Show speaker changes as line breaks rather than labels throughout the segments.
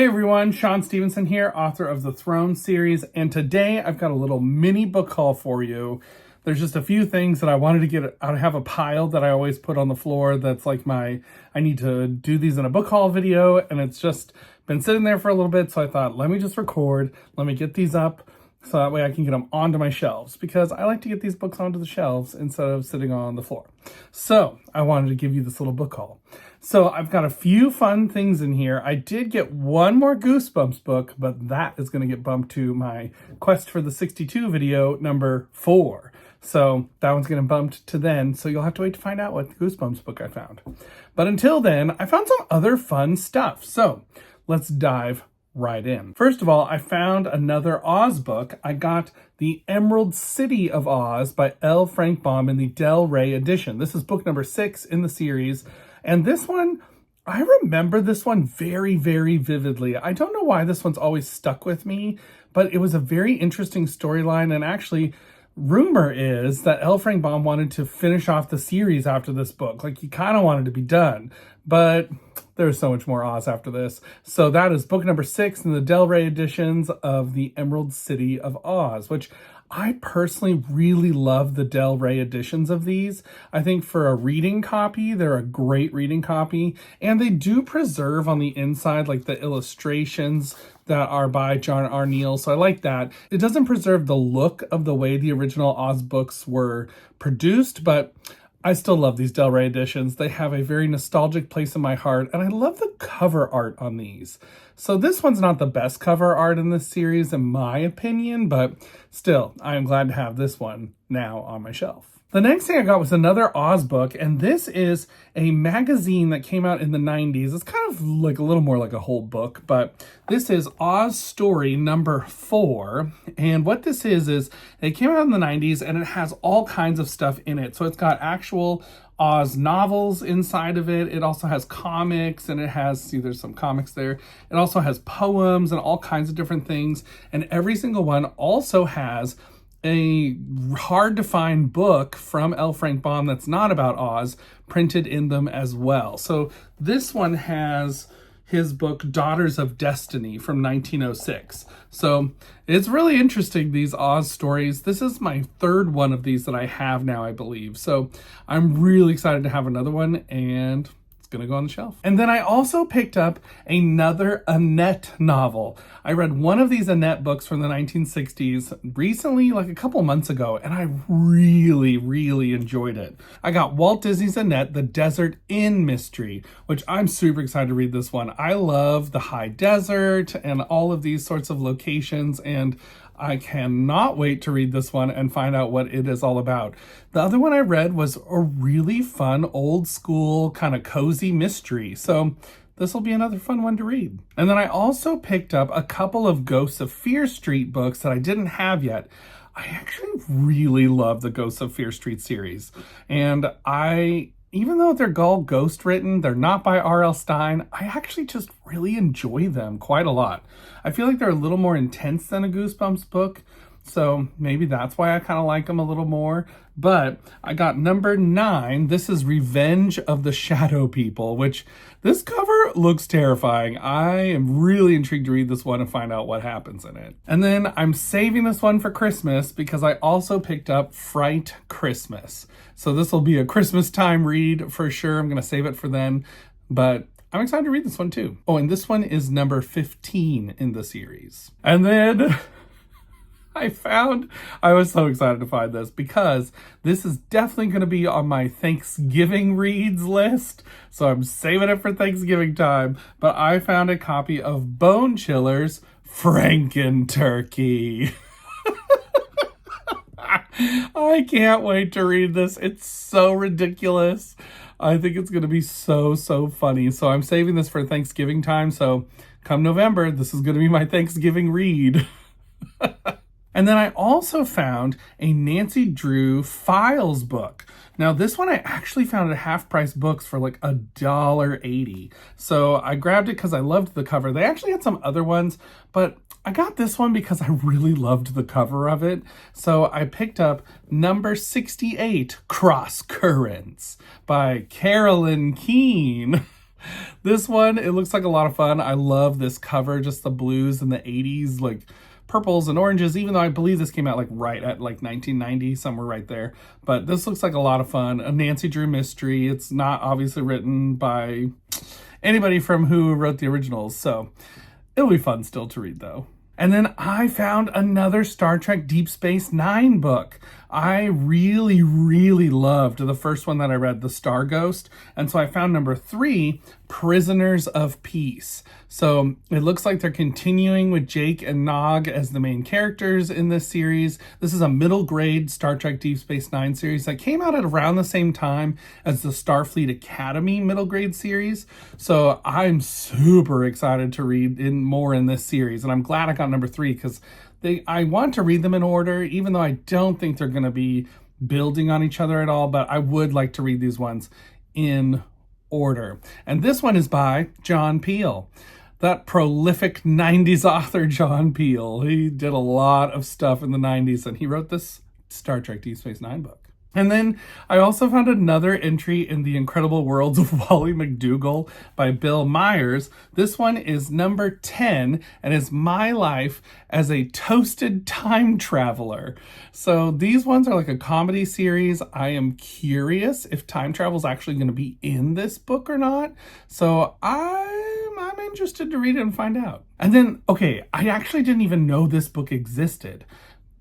Hey everyone, Shaun Stevenson here, author of the Throne series, and today I've got a little mini book haul for you. There's just a few things that I wanted to get. I have a pile that I always put on the floor that's like I need to do these in a book haul video, and it's just been sitting there for a little bit, so I thought, let me just record, let me get these up, so that way I can get them onto my shelves, because I like to get these books onto the shelves instead of sitting on the floor. So I wanted to give you this little book haul. So I've got a few fun things in here. I did get one more Goosebumps book, but that is going to get bumped to my Quest for the 62 video number 4. So that one's getting bumped to then, so you'll have to wait to find out what Goosebumps book I found. But until then, I found some other fun stuff. So let's dive right in. First of all, I found another Oz book. I got The Emerald City of Oz by L. Frank Baum in the Del Rey edition. This is book number 6 in the series. And this one, I remember this one very, very vividly. I don't know why this one's always stuck with me, but it was a very interesting storyline. And actually, rumor is that L. Frank Baum wanted to finish off the series after this book. Like, he kind of wanted to be done, but there's so much more Oz after this. So that is book number 6 in the Del Rey editions of The Emerald City of Oz, which I personally really love the Del Rey editions of these. I think for a reading copy, they're a great reading copy, and they do preserve on the inside like the illustrations that are by John R. Neal, so I like that. It doesn't preserve the look of the way the original Oz books were produced, but I still love these Del Rey editions. They have a very nostalgic place in my heart, and I love the cover art on these. So this one's not the best cover art in this series, in my opinion, but still, I am glad to have this one now on my shelf. The next thing I got was another Oz book, and this is a magazine that came out in the 90s. It's kind of like a little more like a whole book, but this is Oz Story number 4. And what this is it came out in the 90s, and it has all kinds of stuff in it. So it's got actual Oz novels inside of it. It also has comics, and it has, see, there's some comics there. It also has poems and all kinds of different things. And every single one also has a hard-to-find book from L. Frank Baum that's not about Oz printed in them as well. So this one has his book Daughters of Destiny from 1906. So it's really interesting, these Oz stories. This is my 3rd one of these that I have now, I believe. So I'm really excited to have another one, and gonna go on the shelf. And then I also picked up another Annette novel. I read one of these Annette books from the 1960s recently, like a couple months ago, and I really, really enjoyed it. I got Walt Disney's Annette, The Desert Inn Mystery, which I'm super excited to read this one. I love the high desert and all of these sorts of locations, and I cannot wait to read this one and find out what it is all about. The other one I read was a really fun, old school, kind of cozy mystery. So this will be another fun one to read. And then I also picked up a couple of Ghosts of Fear Street books that I didn't have yet. I actually really love the Ghosts of Fear Street series. And even though they're all ghost written, they're not by R.L. Stine, I actually just really enjoy them quite a lot. I feel like they're a little more intense than a Goosebumps book, so maybe that's why I kind of like them a little more. But I got number 9. This is Revenge of the Shadow People, which this cover looks terrifying. I am really intrigued to read this one and find out what happens in it. And then I'm saving this one for Christmas because I also picked up Fright Christmas. So this will be a Christmas time read for sure. I'm going to save it for then, but I'm excited to read this one too. Oh, and this one is number 15 in the series. And then I was so excited to find this because this is definitely going to be on my Thanksgiving reads list. So I'm saving it for Thanksgiving time. But I found a copy of Bone Chiller's Franken-Turkey. I can't wait to read this. It's so ridiculous. I think it's going to be so, so funny. So I'm saving this for Thanksgiving time. So come November, this is going to be my Thanksgiving read. And then I also found a Nancy Drew Files book. Now this one I actually found at Half Price Books for like $1.80. So I grabbed it because I loved the cover. They actually had some other ones, but I got this one because I really loved the cover of it. So I picked up number 68, Crosscurrents by Carolyn Keene. This one, it looks like a lot of fun. I love this cover, just the blues in the 80s, like purples and oranges, even though I believe this came out like right at like 1990, somewhere right there. But this looks like a lot of fun. A Nancy Drew mystery. It's not obviously written by anybody from who wrote the originals, so it'll be fun still to read though. And then I found another Star Trek Deep Space Nine book. I really, really loved the first one that I read, The Star Ghost. And so I found number 3, Prisoners of Peace. So it looks like they're continuing with Jake and Nog as the main characters in this series. This is a middle grade Star Trek Deep Space Nine series that came out at around the same time as the Starfleet Academy middle grade series. So I'm super excited to read more in this series. And I'm glad I got number 3 because I want to read them in order, even though I don't think they're going to be building on each other at all, but I would like to read these ones in order. And this one is by John Peel, that prolific 90s author John Peel. He did a lot of stuff in the 90s, and he wrote this Star Trek Deep Space Nine book. And then I also found another entry in The Incredible Worlds of Wally McDougall by Bill Myers. This one is number 10 and is my life as a toasted time traveler. So these ones are like a comedy series. I am curious if time travel is actually going to be in this book or not. So I'm interested to read it and find out. And then, okay, I actually didn't even know this book existed.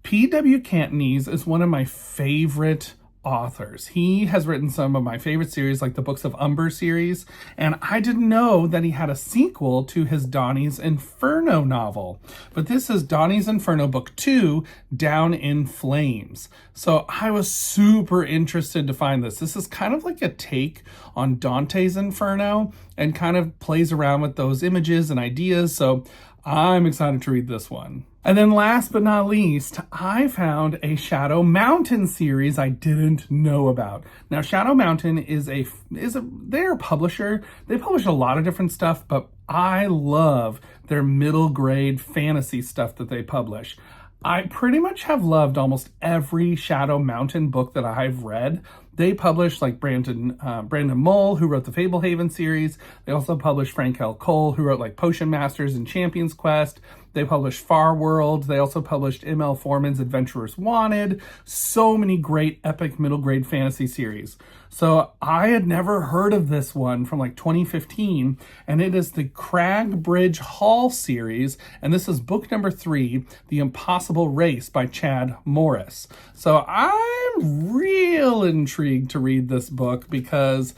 P.W. Cantonese is one of my favorite authors. He has written some of my favorite series, like the Books of Umber series, and I didn't know that he had a sequel to his Donnie's Inferno novel. But this is Donnie's Inferno Book 2, Down in Flames. So I was super interested to find this. This is kind of like a take on Dante's Inferno and kind of plays around with those images and ideas. So I'm excited to read this one. And then last but not least, I found a Shadow Mountain series I didn't know about. Now, Shadow Mountain is they're a publisher. They publish a lot of different stuff, but I love their middle grade fantasy stuff that they publish. I pretty much have loved almost every Shadow Mountain book that I've read. They publish like Brandon Mull, who wrote the Fablehaven series. They also publish Frank L. Cole, who wrote like Potion Masters and Champion's Quest. They published Far World. They also published M.L. Foreman's Adventurers Wanted. So many great epic middle grade fantasy series. So I had never heard of this one from like 2015, and it is the Crag Bridge Hall series, and this is book number 3, The Impossible Race by Chad Morris. So I'm real intrigued to read this book because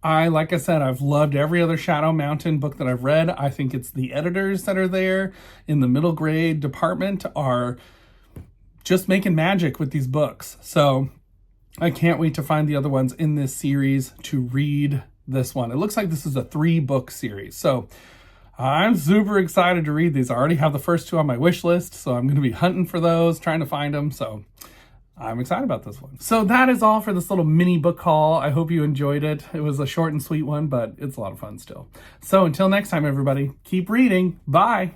like I said, I've loved every other Shadow Mountain book that I've read. I think it's the editors that are there in the middle grade department are just making magic with these books. So I can't wait to find the other ones in this series to read this one. It looks like this is a 3-book series. So I'm super excited to read these. I already have the first 2 on my wish list, so I'm going to be hunting for those, trying to find them. So I'm excited about this one. So that is all for this little mini book haul. I hope you enjoyed it. It was a short and sweet one, but it's a lot of fun still. So until next time, everybody, keep reading. Bye.